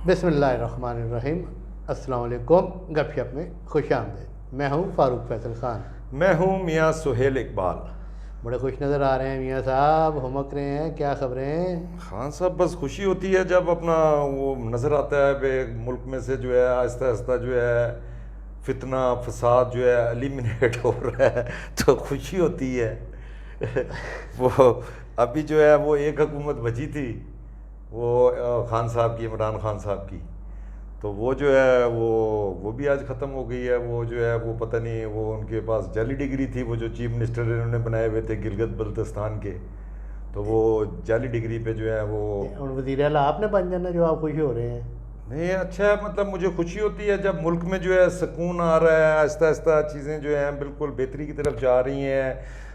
بسم اللہ الرحمن الرحیم۔ السلام علیکم، گپ شپ میں خوش آمدید۔ میں ہوں فاروق فیصل خان۔ میں ہوں میاں سہیل اقبال۔ بڑے خوش نظر آ رہے ہیں میاں صاحب، ہمک رہے ہیں، کیا خبریں ہیں؟ خان صاحب بس خوشی ہوتی ہے جب اپنا وہ نظر آتا ہے کہ ملک میں سے جو ہے آہستہ آہستہ جو ہے فتنہ فساد جو ہے ایلیمنیٹ ہو رہا ہے تو خوشی ہوتی ہے۔ وہ ابھی جو ہے وہ ایک حکومت بچی تھی، وہ خان صاحب کی، عمران خان صاحب کی، تو وہ جو ہے وہ بھی آج ختم ہو گئی ہے۔ وہ جو ہے وہ پتہ نہیں، وہ ان کے پاس جعلی ڈگری تھی، وہ جو چیف منسٹر انہوں نے بنائے ہوئے تھے گلگت بلتستان کے، تو وہ جعلی ڈگری پہ جو ہے وہ وزیر اعلیٰ آپ نے بن جانا جو آپ خوشی ہو رہے ہیں؟ نہیں اچھا ہے، مطلب مجھے خوشی ہوتی ہے جب ملک میں جو ہے سکون آ رہا ہے، آہستہ آہستہ چیزیں جو ہیں بالکل بہتری کی طرف جا رہی ہیں،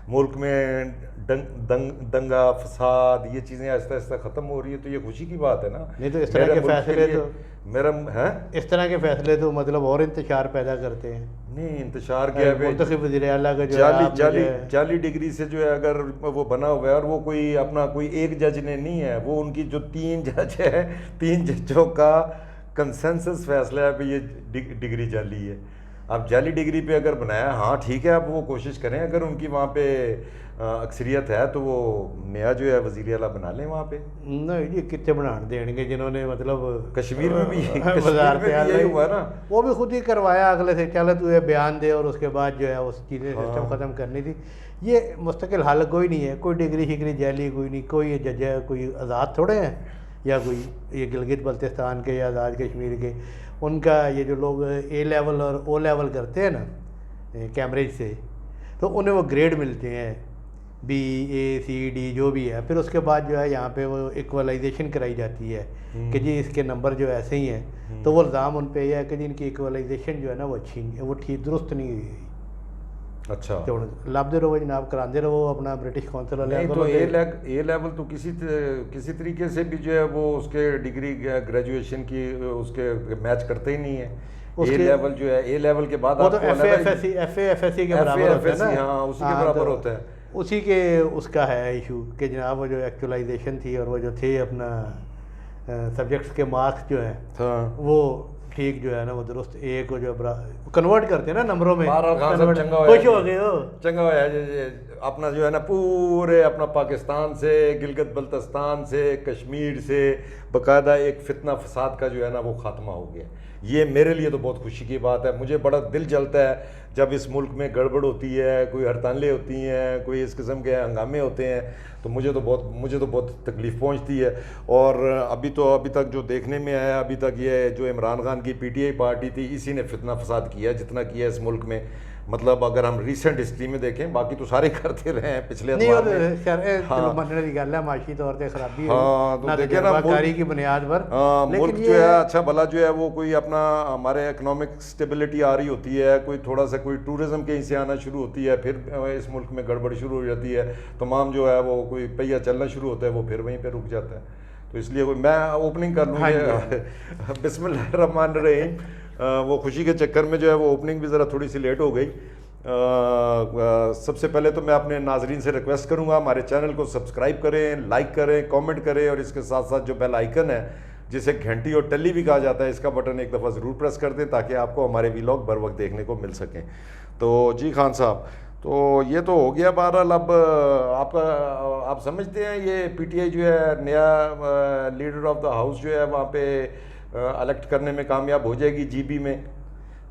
ملک میں دنگا فساد یہ چیزیں آہستہ آہستہ ختم ہو رہی ہے، تو یہ خوشی کی بات ہے نا۔ نہیں تو اس طرح کے فیصلے تو اس طرح کے فیصلے تو مطلب اور انتشار پیدا کرتے ہیں۔ نہیں انتشار کیا ہے، منتخب وزیر اعلیٰ کا جو جعلی ڈگری سے جو ہے اگر وہ بنا ہوا ہے، اور وہ کوئی اپنا کوئی ایک جج نے نہیں ہے، وہ ان کی جو 3 جج ہے، 3 ججوں کا کنسنسس فیصلہ ہے کہ یہ ڈگری جعلی ہے۔ اب جعلی ڈگری پہ اگر بنایا، ہاں ٹھیک ہے، اب وہ کوشش کریں، اگر ان کی وہاں پہ اکثریت ہے تو وہ نیا جو ہے وزیر اعلیٰ بنا لیں وہاں پہ۔ نہیں یہ کتنے بنا دیں گے جنہوں نے مطلب کشمیر میں بھی وزارت یہی ہوا نا، وہ بھی خود ہی کروایا اگلے سے، چلے تو یہ بیان دے اور اس کے بعد جو ہے اس چیزیں سسٹم ختم کرنی تھی۔ یہ مستقل حل کوئی نہیں ہے، کوئی ڈگری شگری جعلی کوئی نہیں، کوئی یہ جج ہے کوئی آزاد تھوڑے ہیں، یا کوئی یہ گلگت بلتستان کے یا آزاد کشمیر کے، ان کا یہ جو لوگ اے لیول اور او لیول کرتے ہیں نا کیمبرج سے، تو انہیں وہ گریڈ ملتے ہیں بی اے سی ڈی جو بھی ہے، پھر اس کے بعد جو ہے یہاں پہ وہ ایکولائزیشن کرائی جاتی ہے کہ جی اس کے نمبر جو ایسے ہی ہیں، تو وہ الزام ان پہ یہ ہے کہ جی ان کی ایکولائزیشن جو ہے نا وہ اچھی نہیں، وہ ٹھیک درست نہیں ہوئی۔ اچھا لابدے رہو جناب، کراندے رہو اپنا برٹش کونسل والے۔ نہیں تو اے لیول تو کسی طریقے سے بھی جو ہے وہ اس کے ڈگری گریجویشن کی اس کے میچ کرتے ہی نہیں ہے۔ اے لیول جو ہے، اے لیول کے بعد F A F S C کے برابر ہوتا ہے نا، ہاں اسی کے برابر ہوتا ہے، اسی کے اس کا ہے ایشو کہ جناب وہ جو ایکچولائزیشن تھی اور وہ جو تھے اپنا سبجیکٹس کے مارکس جو ہیں وہ ٹھیک جو ہے نا وہ درست اے کو جو کنورٹ کرتے ہیں نا نمبروں میں۔ خوش ہو گئے ہو؟ چنگا ہوا ہے اپنا جو ہے نا پورے اپنا پاکستان سے، گلگت بلتستان سے، کشمیر سے باقاعدہ ایک فتنہ فساد کا جو ہے نا وہ خاتمہ ہو گیا۔ یہ میرے لیے تو بہت خوشی کی بات ہے، مجھے بڑا دل جلتا ہے جب اس ملک میں گڑبڑ ہوتی ہے، کوئی ہڑتالیں ہوتی ہیں، کوئی اس قسم کے ہنگامے ہوتے ہیں، تو مجھے تو بہت تکلیف پہنچتی ہے۔ اور ابھی تک جو دیکھنے میں آیا، ابھی تک یہ جو عمران خان کی پی ٹی آئی پارٹی تھی، اسی نے فتنہ فساد کیا جتنا کیا اس ملک میں، مطلب اگر ہم ریسنٹ ہسٹری میں دیکھیں، باقی تو سارے کرتے رہے ہیں پچھلے اتوار میں، معاشی طور پہ خرابی کاری کی بنیاد پر ملک جو ہے اچھا بھلا جو ہے وہ کوئی اپنا ہمارے اکنامک اسٹیبلٹی آ رہی ہوتی ہے، کوئی تھوڑا سا کوئی ٹورزم کہیں سے آنا شروع ہوتی ہے، پھر اس ملک میں گڑبڑ شروع ہو جاتی ہے، تمام جو ہے وہ کوئی پہیہ چلنا شروع ہوتا ہے وہ پھر وہیں پہ رک جاتا ہے۔ تو اس لیے میں اوپننگ کر لوں گی بسم اللہ الرحمن الرحیم۔ وہ خوشی کے چکر میں جو ہے وہ اوپننگ بھی ذرا تھوڑی سی لیٹ ہو گئی۔ سب سے پہلے تو میں اپنے ناظرین سے ریکویسٹ کروں گا ہمارے چینل کو سبسکرائب کریں، لائک کریں، کامنٹ کریں، اور اس کے ساتھ ساتھ جو بیل آئیکن ہے جسے گھنٹی اور ٹلی بھی کہا جاتا ہے، اس کا بٹن ایک دفعہ ضرور پریس کر دیں تاکہ آپ کو ہمارے ویلاگ بر وقت دیکھنے کو مل سکیں۔ تو جی خان صاحب، تو یہ تو ہو گیا بہرحال۔ اب آپ سمجھتے ہیں یہ پی ٹی آئی جو ہے نیا لیڈر آف دا ہاؤس جو ہے وہاں پہ الیکٹ کرنے میں کامیاب ہو جائے گی جی بی میں؟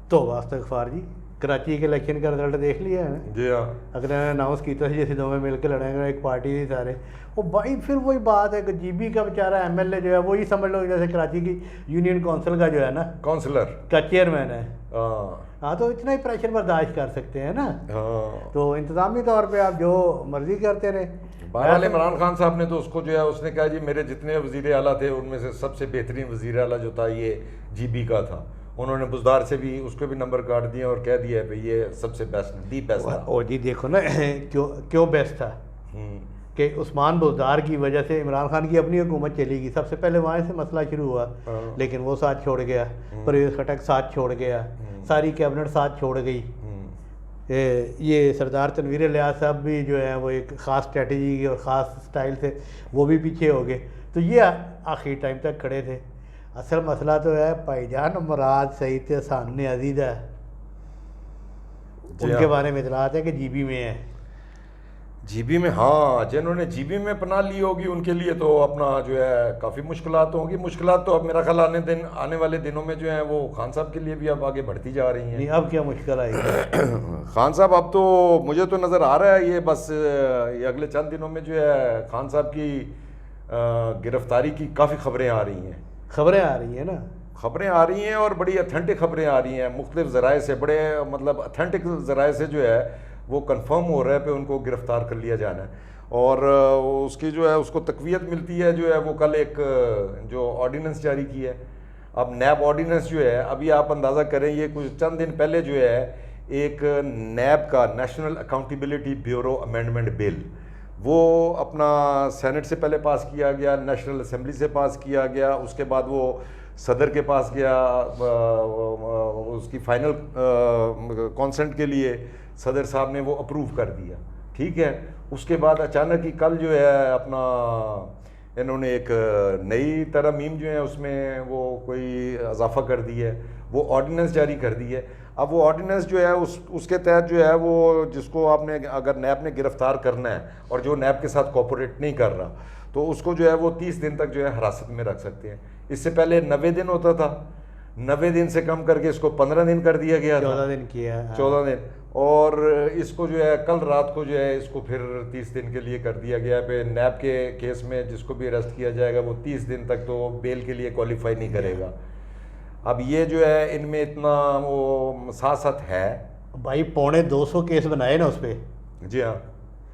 تو استغفار جی، کراچی کے الیکشن کا رزلٹ دیکھ لیا ہے نا؟ جی ہاں، اگر اناؤنس کیا تھا جیسے دونوں مل کے لڑیں گے، ایک پارٹی تھی سارے، وہ بھائی پھر وہی بات ہے کہ جی بی کا بیچارہ ایم ایل اے جو ہے وہی سمجھ لو جیسے کراچی کی یونین کونسل کا جو ہے نا کونسلر کا چیئرمین ہے۔ ہاں تو اتنا ہی پریشر برداشت کر سکتے ہیں نا، تو انتظامی طور پہ آپ جو مرضی کرتے رہے۔ بہرحال عمران خان صاحب نے تو اس کو جو ہے اس نے کہا جی میرے جتنے وزیر اعلیٰ تھے ان میں سے سب سے بہترین وزیر اعلیٰ جو تھا یہ جی بی کا تھا۔ انہوں نے بزدار سے بھی اس کو بھی نمبر کاٹ دیا اور کہہ دیا ہے بھئی یہ سب سے بیسٹ دی بیسٹ تھا۔ او جی دیکھو نا کیوں بیسٹ تھا کہ عثمان بزدار کی وجہ سے عمران خان کی اپنی حکومت چلی گئی، سب سے پہلے وہاں سے مسئلہ شروع ہوا، لیکن وہ ساتھ چھوڑ گیا، پرویز خٹک ساتھ چھوڑ گیا، ساری کیبنٹ ساتھ چھوڑ گئی۔ یہ سردار تنویر الیاس صاحب بھی جو ہے وہ ایک خاص اسٹریٹجی اور خاص سٹائل سے وہ بھی پیچھے ہو گئے، تو یہ آخری ٹائم تک کھڑے تھے۔ اصل مسئلہ تو ہے بھائی جان مراد سعید احسان عزیز ہے، ان کے بارے میں اطلاعات ہے کہ جی بی میں ہے. جی بی میں، ہاں جنہوں نے جی بی میں پناہ لی ہوگی ان کے لیے تو اپنا جو ہے کافی مشکلات ہوں گی. مشکلات تو اب میرا خیال آنے والے دنوں میں جو ہیں وہ خان صاحب کے لیے بھی اب آگے بڑھتی جا رہی ہیں. نہیں اب کیا مشکل آئی ہے؟ خان صاحب اب تو مجھے تو نظر آ رہا ہے یہ بس یہ اگلے چند دنوں میں جو ہے خان صاحب کی گرفتاری کی کافی خبریں آ رہی ہیں. خبریں آ رہی ہیں نا، خبریں آ رہی ہیں اور بڑی اتھینٹک خبریں آ رہی ہیں مختلف ذرائع سے، بڑے مطلب اتھینٹک ذرائع سے جو ہے وہ کنفرم ہو رہا ہے پہ ان کو گرفتار کر لیا جانا ہے. اور اس کی جو ہے اس کو تقویت ملتی ہے جو ہے وہ کل ایک جو آرڈیننس جاری کی ہے. اب نیب آرڈیننس جو ہے ابھی آپ اندازہ کریں یہ کچھ چند دن پہلے جو ہے ایک نیب کا نیشنل اکاؤنٹیبلٹی بیورو امینڈمنٹ بل وہ اپنا سینٹ سے پہلے پاس کیا گیا، نیشنل اسمبلی سے پاس کیا گیا، اس کے بعد وہ صدر کے پاس گیا، اس کی فائنل کانسنٹ کے لیے صدر صاحب نے وہ اپروو کر دیا. ٹھیک ہے، اس کے بعد اچانک ہی کل جو ہے اپنا انہوں نے ایک نئی ترمیم جو ہے اس میں وہ کوئی اضافہ کر دی ہے، وہ آرڈیننس جاری کر دی ہے. اب وہ آرڈیننس جو ہے اس کے تحت جو ہے وہ جس کو آپ نے اگر نیب نے گرفتار کرنا ہے اور جو نیب کے ساتھ کوپریٹ نہیں کر رہا تو اس کو جو ہے وہ 30 دن تک جو ہے حراست میں رکھ سکتے ہیں. اس سے پہلے 90 دن ہوتا تھا، 90 دن سے کم کر کے اس کو 15 دن کر دیا گیا تھا، 14 دن کیا ہے. 14 دن. اور اس کو جو ہے کل رات کو جو ہے اس کو پھر 30 دن کے لیے کر دیا گیا. پہ نیب کے کیس میں جس کو بھی اریسٹ کیا جائے گا وہ 30 دن تک تو بیل کے لیے کوالیفائی نہیں کرے گا. اب یہ جو ہے ان میں اتنا وہ مساست ہے بھائی، 250 کیس بنائے نا اس پہ. جی ہاں،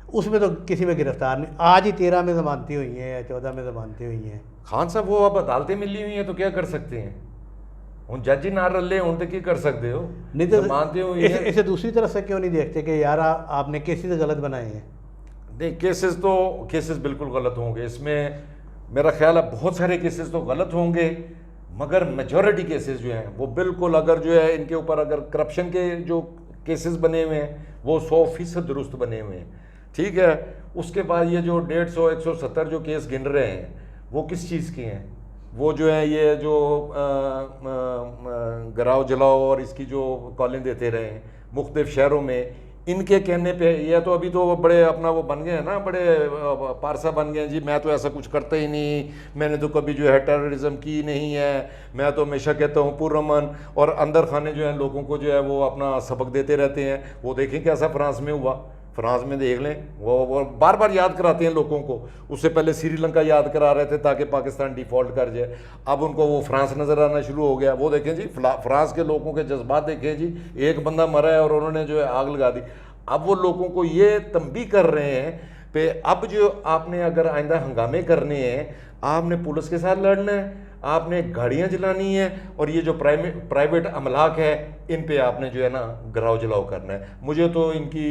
اس میں تو کسی میں گرفتار نہیں. آج ہی 13 میں ضمانتیں ہوئی ہیں یا 14 میں ضمانتیں ہوئی ہیں. خان صاحب وہ اب عدالتیں ملی ہوئی ہیں تو کیا کر سکتے ہیں؟ ہن جج ہی نہ رلے ہوں تو کی کر سکتے ہو؟ نہیں تو ضمانتیں ہوئی ہیں. اسے دوسری طرف سے کیوں نہیں دیکھتے کہ یار آپ نے کیسز غلط بنائے ہیں؟ نہیں، کیسز بالکل غلط ہوں گے. اس میں میرا خیال ہے بہت سارے کیسز تو غلط ہوں گے مگر میجورٹی کیسز جو ہیں وہ بالکل اگر جو ہے ان کے اوپر اگر کرپشن کے جو کیسز بنے ہوئے ہیں وہ 100% درست بنے ہوئے ہیں. ٹھیک ہے، اس کے بعد یہ جو 150 170 جو کیس گن رہے ہیں وہ کس چیز کے ہیں؟ وہ جو ہیں یہ جو گراؤ جلاؤ اور اس کی جو کالیں دیتے رہے ہیں مختلف شہروں میں، ان کے کہنے پہ یہ تو ابھی تو بڑے اپنا وہ بن گئے ہیں نا، بڑے پارسا بن گئے ہیں. جی میں تو ایسا کچھ کرتا ہی نہیں، میں نے تو کبھی جو ہے ٹیررزم کی نہیں ہے، میں تو ہمیشہ کہتا ہوں پرامن. اور اندر خانے جو ہیں لوگوں کو جو ہے وہ اپنا سبق دیتے رہتے ہیں. وہ دیکھیں کیسا فرانس میں ہوا، فرانس میں دیکھ لیں وہ بار بار یاد کراتے ہیں لوگوں کو. اس سے پہلے سری لنکا یاد کرا رہے تھے تاکہ پاکستان ڈیفالٹ کر جائے، اب ان کو وہ فرانس نظر آنا شروع ہو گیا. وہ دیکھیں جی فرانس کے لوگوں کے جذبات دیکھیں جی، ایک بندہ مرا ہے اور انہوں نے جو ہے آگ لگا دی. اب وہ لوگوں کو یہ تنبیہ کر رہے ہیں کہ اب جو آپ نے اگر آئندہ ہنگامے کرنے ہیں آپ نے پولیس کے ساتھ لڑنا ہے، آپ نے گاڑیاں جلانی ہیں اور یہ جو پرائیویٹ املاک ہے ان پہ آپ نے جو ہے نا گراؤ جلاؤ کرنا ہے. مجھے تو ان کی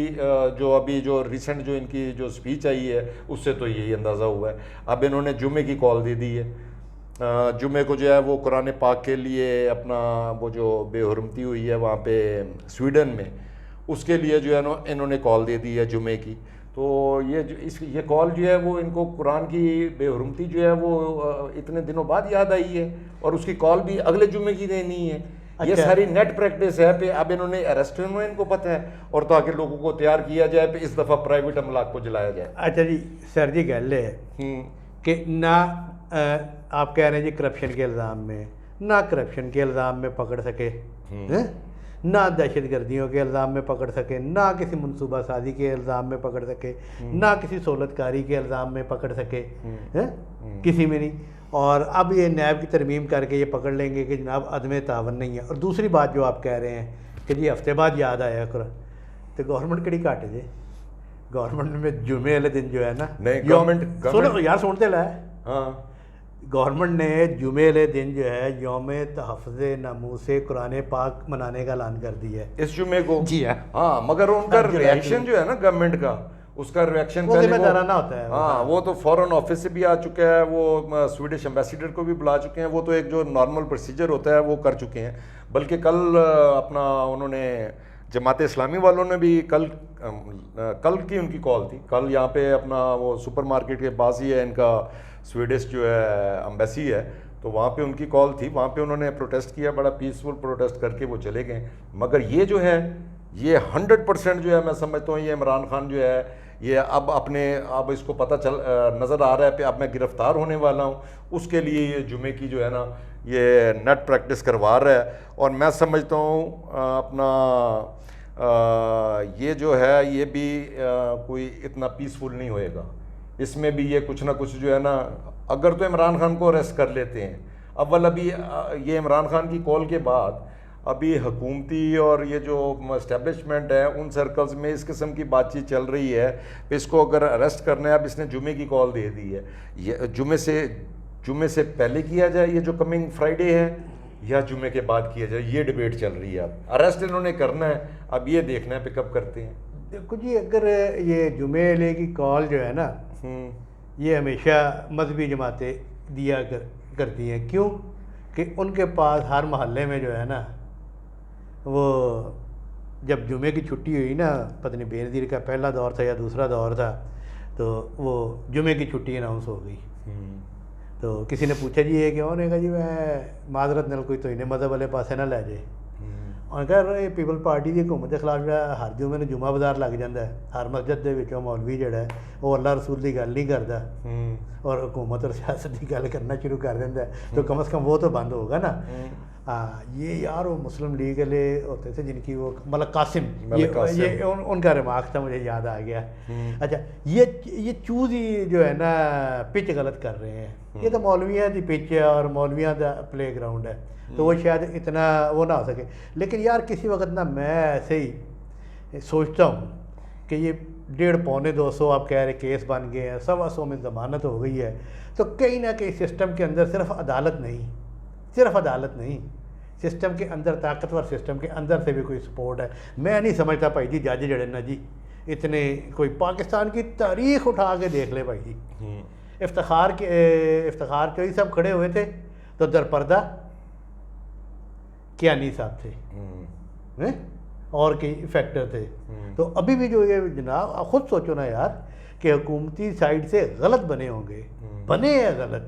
جو ابھی جو ریسنٹ جو ان کی جو سپیچ آئی ہے اس سے تو یہی اندازہ ہوا ہے. اب انہوں نے جمعے کی کال دے دی ہے، جمعے کو جو ہے وہ قرآن پاک کے لیے اپنا وہ جو بے حرمتی ہوئی ہے وہاں پہ سویڈن میں، اس کے لیے جو ہے نا انہوں نے کال دے دی ہے جمعے کی. تو یہ کال جو ہے وہ ان کو قرآن کی بے حرمتی جو ہے وہ اتنے دنوں بعد یاد آئی ہے اور اس کی کال بھی اگلے جمعے کی دینی ہے. یہ ساری نیٹ پریکٹس ہے پہ اب انہوں نے اریسٹ ہونا ان کو پتہ ہے اور تاکہ لوگوں کو تیار کیا جائے پہ اس دفعہ پرائیویٹ املاک کو جلایا جائے. اچھا جی سر جی گل ہے کہ نہ آپ کہہ رہے ہیں جی کرپشن کے الزام میں، نہ کرپشن کے الزام میں پکڑ سکے، نہ دہشت گردیوں کے الزام میں پکڑ سکے، نہ کسی منصوبہ سازی کے الزام میں پکڑ سکے، نہ کسی سہولت کاری کے الزام میں پکڑ سکے، کسی میں نہیں. اور اب یہ نیب کی ترمیم کر کے یہ پکڑ لیں گے کہ جناب عدم تعاون نہیں ہے. اور دوسری بات جو آپ کہہ رہے ہیں کہ جی ہفتے بعد یاد آیا کرو، تو گورنمنٹ کہڑی گھٹ جی، گورنمنٹ میں جمعے والے دن جو ہے نا سنو یار سنتے لائے، ہاں گورنمنٹ نے جمعے والے دن جو ہے یوم تحفظ ناموس قرآن پاک منانے کا اعلان کر دیا ہے اس جمعے کو. جی ہاں مگر ان کا ریئیکشن جو ہے نا گورنمنٹ کا، اس کا ریئیکشن ذمہ دارانہ ہوتا ہے. ہاں وہ تو فورن آفس سے بھی آ چکا ہے، وہ سویڈش ایمبیسیڈر کو بھی بلا چکے ہیں. وہ تو ایک جو نارمل پروسیجر ہوتا ہے وہ کر چکے ہیں. بلکہ کل اپنا انہوں نے جماعت اسلامی والوں نے بھی کل کی ان کی کال تھی. کل یہاں پہ اپنا وہ سپر مارکیٹ کے پاس ہی ہے ان کا سویڈش جو ہے امبیسی ہے، تو وہاں پہ ان کی کال تھی, وہاں پہ انہوں نے پروٹیسٹ کیا, بڑا پیسفل پروٹیسٹ کر کے وہ چلے گئے. مگر یہ جو ہے یہ 100% جو ہے میں سمجھتا ہوں یہ عمران خان جو ہے یہ اب اس کو پتہ نظر آ رہا ہے کہ اب میں گرفتار ہونے والا ہوں, اس کے لیے یہ جمعے کی جو ہے نا یہ نیٹ پریکٹس کروا رہا ہے. اور میں سمجھتا ہوں یہ جو ہے یہ بھی کوئی اتنا پیسفل نہیں ہوئے گا, اس میں بھی یہ کچھ نہ کچھ جو ہے نا, اگر تو عمران خان کو اریسٹ کر لیتے ہیں, ابھی یہ عمران خان کی کال کے بعد ابھی حکومتی اور یہ جو اسٹیبلشمنٹ ہے ان سرکلز میں اس قسم کی بات چیت چل رہی ہے کہ اس کو اگر اریسٹ کرنا ہے, اب اس نے جمعے کی کال دے دی ہے, یہ جمعے سے پہلے کیا جائے یہ جو کمنگ فرائیڈے ہے, یا جمعے کے بعد کیا جائے, یہ ڈیبیٹ چل رہی ہے. اب اریسٹ انہوں نے کرنا ہے, اب یہ دیکھنا ہے پک اپ کرتے ہیں. دیکھو جی, اگر یہ جمعے لے کی کال جو ہے نا یہ ہمیشہ مذہبی جماعتیں دیا کرتی ہیں. کیوں کہ ان کے پاس ہر محلے میں جو ہے نا وہ جب جمعے کی چھٹی ہوئی نا, پتہ نہیں بے نظیر کا پہلا دور تھا یا دوسرا دور تھا, تو وہ جمعے کی چھٹی اناؤنس ہو گئی. تو کسی نے پوچھا جی یہ کیوں, نے کہا جی میں معذرت نال کوئی تو انہیں مذہب والے پاسے نہ لے جائے. اور کہہ رہے پیپل پارٹی کی حکومت کے خلاف جو ہے ہر جمعے جمعہ بازار لگ جاتا ہے, ہر مسجد کے وچوں مولوی جڑا ہے وہ اللہ رسول کی گل نہیں کرتا اور حکومت اور سیاست کی گل کرنا شروع کر دیتا ہے, تو کم از کم وہ تو بند ہوگا نا. یہ یار وہ مسلم لیگ والے ہوتے تھے جن کی وہ ملک قاسم, یہ ان کا ریمارک تھا, مجھے یاد آ گیا. اچھا یہ چوز ہی جو ہے نا پچ غلط کر رہے ہیں. یہ تو مولویاں کی پچ ہے اور مولویاں کا پلے گراؤنڈ ہے, تو وہ شاید اتنا وہ نہ ہو سکے. لیکن یار کسی وقت نا میں ایسے ہی سوچتا ہوں کہ یہ 150-200 آپ کہہ رہے کیس بن گئے ہیں, 125 میں ضمانت ہو گئی ہے, تو کہیں نہ کہیں سسٹم کے اندر صرف عدالت نہیں, سسٹم کے اندر طاقتور سسٹم کے اندر سے بھی کوئی سپورٹ ہے. میں نہیں سمجھتا بھائی جی جج جڑے نا جی اتنے, کوئی پاکستان کی تاریخ اٹھا کے دیکھ لے بھائی جی, افتخار چوہدری صاحب کھڑے ہوئے تھے تو درپردہ کیانی صاحب تھے اور کئی فیکٹر تھے. تو ابھی بھی جو یہ جناب خود سوچو نا یار کہ حکومتی سائڈ سے غلط بنے ہوں گے, بنے ہیں غلط,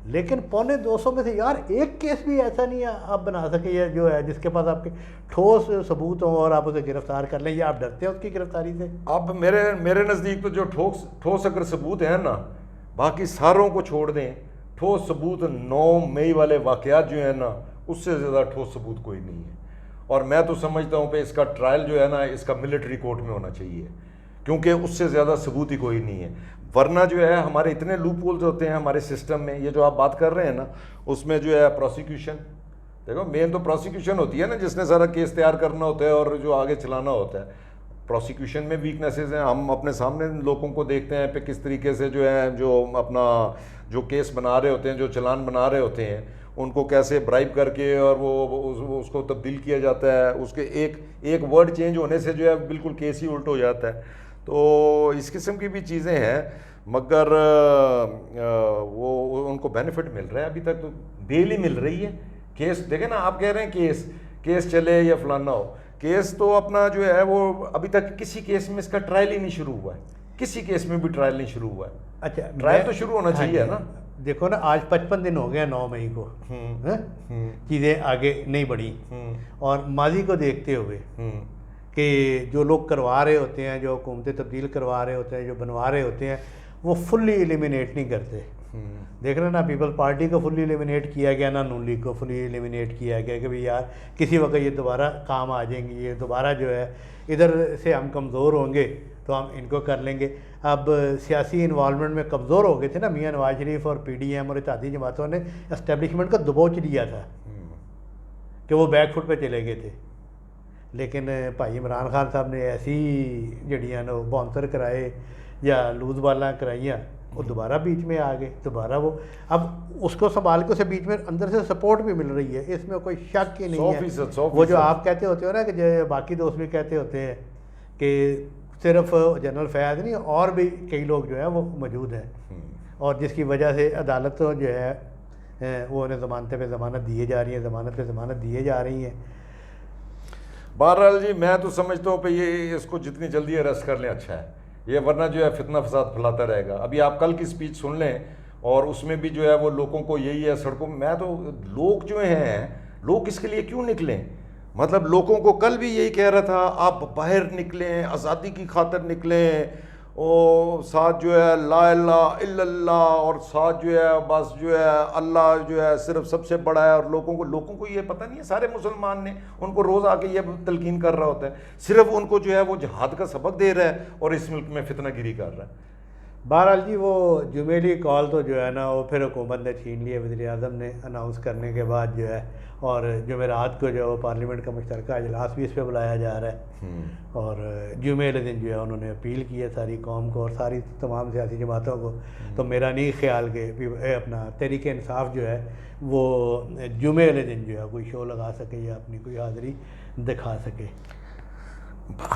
لیکن 125 میں سے یار ایک کیس بھی ایسا نہیں ہے آپ بنا سکے یہ جو ہے جس کے پاس آپ کے ٹھوس ثبوت ہوں اور آپ اسے گرفتار کر لیں, یا آپ ڈرتے ہیں اس کی گرفتاری سے. اب میرے نزدیک تو جو ٹھوس اگر ثبوت ہیں نا, باقی ساروں کو چھوڑ دیں, ٹھوس ثبوت 9 مئی والے واقعات جو ہیں نا اس سے زیادہ ٹھوس ثبوت کوئی نہیں ہے. اور میں تو سمجھتا ہوں کہ اس کا ٹرائل جو ہے نا اس کا ملٹری کورٹ میں ہونا چاہیے, کیونکہ اس سے زیادہ ثبوت ہی کوئی نہیں ہے. ورنہ جو ہے ہمارے اتنے لوپ ہولز ہوتے ہیں ہمارے سسٹم میں, یہ جو آپ بات کر رہے ہیں نا اس میں جو ہے پروسیکیوشن, دیکھو مین تو پروسیکیوشن ہوتی ہے نا جس نے سارا کیس تیار کرنا ہوتا ہے اور جو آگے چلانا ہوتا ہے. پروسیکیوشن میں ویکنیسز ہیں, ہم اپنے سامنے لوگوں کو دیکھتے ہیں پہ کس طریقے سے جو ہے جو اپنا جو کیس بنا رہے ہوتے ہیں, جو چلان بنا رہے ہوتے ہیں, ان کو کیسے برائب کر کے اور وہ اس کو تبدیل کیا جاتا ہے, اس کے ایک ورڈ چینج ہونے سے جو ہے بالکل کیس ہی الٹ ہو جاتا ہے. تو اس قسم کی بھی چیزیں ہیں, مگر وہ ان کو بینیفٹ مل رہا ہے. ابھی تک تو بیل ہی مل رہی ہے. کیس دیکھیں نا, آپ کہہ رہے ہیں کیس چلے یا فلانا ہو, کیس تو اپنا جو ہے وہ ابھی تک کسی کیس میں اس کا ٹرائل ہی نہیں شروع ہوا ہے, کسی کیس میں بھی ٹرائل نہیں شروع ہوا ہے. اچھا ٹرائل تو شروع ہونا چاہیے نا. دیکھو نا آج 55 دن ہو گئے 9 مئی کو, چیزیں آگے نہیں بڑھی, اور ماضی کو دیکھتے ہوئے کہ جو لوگ کروا رہے ہوتے ہیں, جو حکومتیں تبدیل کروا رہے ہوتے ہیں, جو بنوا رہے ہوتے ہیں, وہ فلی ایلیمینیٹ نہیں کرتے. دیکھ رہے نا پیپل پارٹی کو فلی ایلیمینیٹ کیا گیا, نا نون لیگ کو فلی ایلیمینیٹ کیا گیا کہ بھئی یار کسی وقت یہ دوبارہ کام آ جائیں گے, یہ دوبارہ جو ہے ادھر سے ہم کمزور ہوں گے تو ہم ان کو کر لیں گے. اب سیاسی انوالومنٹ میں کمزور ہو گئے تھے نا میاں نواز شریف اور پی ڈی ایم اور اتحادی جماعتوں نے اسٹیبلشمنٹ کو دبوچ لیا تھا کہ وہ بیک فٹ پہ چلے گئے تھے. لیکن بھائی عمران خان صاحب نے ایسی جڑیاں نا بونسر کرائے یا لوز بالاں کرائیاں, وہ دوبارہ بیچ میں آ گئے. دوبارہ وہ اب اس کو سنبھال کے اسے بیچ میں اندر سے سپورٹ بھی مل رہی ہے, اس میں کوئی شک ہی نہیں ہے. وہ جو آپ کہتے ہوتے ہو نا کہ جو باقی دوست بھی کہتے ہوتے ہیں کہ صرف جنرل فیاض نہیں اور بھی کئی لوگ جو ہیں وہ موجود ہیں, اور جس کی وجہ سے عدالت جو ہے وہ انہیں ضمانت پہ ضمانت دیے جا رہی ہیں, ضمانت پہ ضمانت دیے جا رہی ہیں. بہرحال جی میں تو سمجھتا ہوں کہ یہ اس کو جتنی جلدی اریسٹ کر لیں اچھا ہے, یہ ورنہ جو ہے فتنہ فساد پھیلاتا رہے گا. ابھی آپ کل کی سپیچ سن لیں, اور اس میں بھی جو ہے وہ لوگوں کو یہی ہے سڑکوں میں تو لوگ جو ہیں لوگ اس کے لیے کیوں نکلیں؟ مطلب لوگوں کو کل بھی یہی کہہ رہا تھا آپ باہر نکلیں، آزادی کی خاطر نکلیں، اور ساتھ جو ہے لا الہ الا اللہ، اور ساتھ جو ہے بس جو ہے اللہ جو ہے صرف سب سے بڑا ہے، اور لوگوں کو یہ پتہ نہیں ہے، سارے مسلمان نے ان کو روز آ کے یہ تلقین کر رہا ہوتا ہے، صرف ان کو جو ہے وہ جہاد کا سبق دے رہا ہے اور اس ملک میں فتنہ گیری کر رہا ہے۔ بہرحال جی وہ جمیلی کال تو جو ہے نا وہ پھر حکومت نے چھین لیا، وزیر اعظم نے اناؤنس کرنے کے بعد جو ہے، اور جمعرات کو جو ہے وہ پارلیمنٹ کا مشترکہ اجلاس بھی اس پہ بلایا جا رہا ہے، اور جمعے والے دن جو ہے انہوں نے اپیل کی ہے ساری قوم کو اور ساری تمام سیاسی جماعتوں کو۔ تو میرا نہیں خیال کہ اپنا تحریک انصاف جو ہے وہ جمعے والے دن جو ہے کوئی شو لگا سکے یا اپنی کوئی حاضری دکھا سکے۔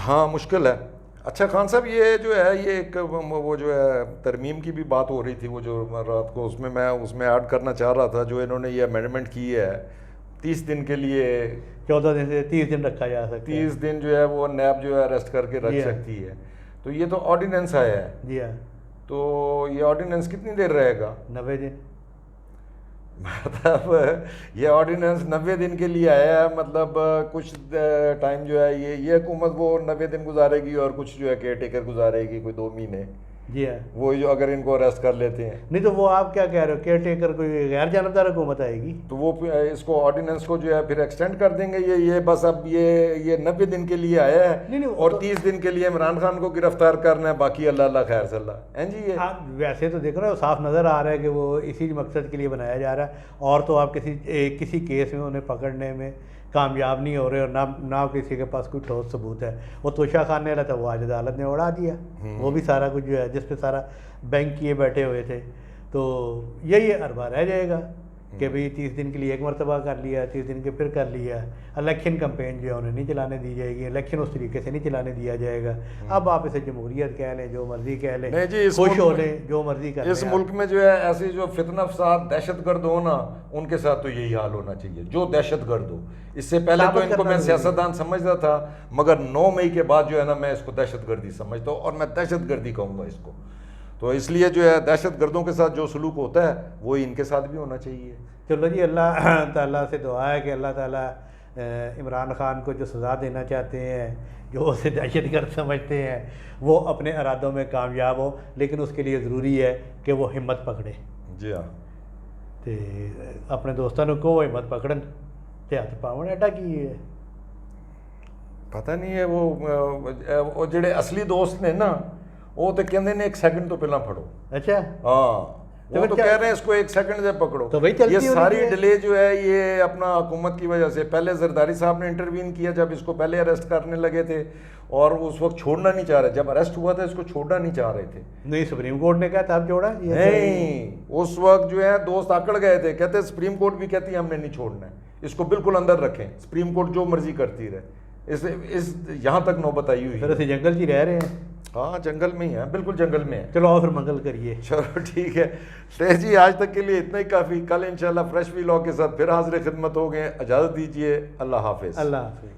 ہاں مشکل ہے۔ اچھا خان صاحب یہ جو ہے یہ ایک وہ جو ہے ترمیم کی بھی بات ہو رہی تھی، وہ جو رات کو اس میں ایڈ کرنا چاہ رہا تھا، جو انہوں نے یہ امینڈمنٹ کی ہے 30 دن کے لیے، 14 دن سے 30 دن رکھا جا سکتا ہے، 30 دن جو ہے وہ نیب جو ہے اریسٹ کر کے رکھ سکتی ہے۔ تو یہ تو آرڈیننس آیا ہے، جی ہاں، تو یہ آرڈیننس کتنی دیر رہے گا؟ 90 دن۔ مطلب یہ آرڈیننس 90 دن کے لیے آیا ہے، مطلب کچھ ٹائم جو ہے یہ حکومت وہ 90 دن گزارے گی اور کچھ جو ہے کیئر ٹیکر گزارے گی کوئی 2 مہینے، جی ہاں، وہ جو اگر ان کو اریسٹ کر لیتے ہیں۔ نہیں تو وہ آپ کیا کہہ رہے ہو، کیئر ٹیکر کوئی غیر جانبدار حکومت آئے گی تو وہ اس کو آرڈیننس کو جو ہے پھر ایکسٹینڈ کر دیں گے، یہ بس اب یہ 90 دن کے لیے آیا ہے اور 30 دن کے لیے عمران خان کو گرفتار کرنا ہے، باقی اللہ اللہ خیر صلی اللہ ہیں جی۔ یہ ویسے تو دیکھو نا صاف نظر آ رہا ہے کہ وہ اسی مقصد کے لیے بنایا جا رہا ہے، اور تو آپ کسی کیس میں انہیں پکڑنے میں کامیاب نہیں ہو رہے، اور نہ کسی کے پاس کوئی ٹھوس ثبوت ہے۔ وہ توشہ خان نے رہا تھا، وہ آج عدالت نے اڑا دیا، وہ بھی سارا کچھ جو ہے جس پہ سارا بینک کیے بیٹھے ہوئے تھے۔ تو یہی اربا رہ جائے گا کہ بھئی 30 دن کے لیے ایک مرتبہ کر لیا، 30 دن کے پھر کر لیا۔ الیکشن کمپین جو ہے انہیں نہیں چلانے دی جائے گی، الیکشن اس طریقے سے نہیں چلانے دیا جائے گا۔ اب آپ اسے جمہوریت کہہ لیں، جو مرضی کہہ لیں، خوش ہو لیں، جو مرضی کر لیں۔ اس ملک میں جو ہے ایسی جو فتنہ فساد دہشت گرد ہو نا، ان کے ساتھ تو یہی حال ہونا چاہیے، جو دہشت گرد ہو۔ اس سے پہلے تو ان کو میں سیاستدان سمجھتا تھا، مگر 9 مئی کے بعد جو ہے نا میں اس کو دہشت گردی سمجھتا ہوں، اور میں دہشت گردی کہوں گا اس کو۔ تو اس لیے جو ہے دہشت گردوں کے ساتھ جو سلوک ہوتا ہے وہی ان کے ساتھ بھی ہونا چاہیے۔ چلو جی، اللہ تعالیٰ سے دعا ہے کہ اللہ تعالیٰ عمران خان کو جو سزا دینا چاہتے ہیں، جو اسے دہشت گرد سمجھتے ہیں، وہ اپنے ارادوں میں کامیاب ہو، لیکن اس کے لیے ضروری ہے کہ وہ ہمت پکڑے۔ جی ہاں، تو اپنے دوستوں کو وہ ہمت پکڑن تے ہاتھ پاون ایڈا کی ہے۔ پتہ نہیں ہے وہ جڑے اصلی دوست نے نا، وہ تو کہندے نے 1 سیکنڈ تو پہلا پھڑو۔ اچھا، ہاں، وہ تو کہہ رہے ہیں اس کو 1 سیکنڈ سے پکڑو۔ تو یہ ساری ڈیلے جو ہے یہ اپنا حکومت کی وجہ سے، پہلے زرداری صاحب نے انٹروین کیا جب اس کو پہلے اریسٹ کرنے لگے تھے، اور اس وقت چھوڑنا نہیں چاہ رہے، جب اریسٹ ہوا تھا اس کو چھوڑنا نہیں چاہ رہے تھے۔ نہیں، سپریم کورٹ نے کہا تھا اب چھوڑا، نہیں، اس وقت جو ہے دوست آکڑ گئے تھے، کہتے سپریم کورٹ بھی کہتی ہے ہم نے نہیں چھوڑنا ہے، اس کو بالکل اندر رکھیں، سپریم کورٹ جو مرضی کرتی رہے۔ یہاں تک نوبت آئی ہوئی ہے۔ جنگل جی رہ رہے ہیں۔ ہاں جنگل میں ہی ہے، بالکل جنگل میں ہے۔ چلو آؤ پھر منگل کریے۔ چلو ٹھیک ہے، تو جی آج تک کے لیے اتنا ہی کافی۔ کل انشاءاللہ فریش ویلاگ کے ساتھ پھر حاضر خدمت ہو گئے۔ اجازت دیجیے، اللہ حافظ۔ اللہ حافظ۔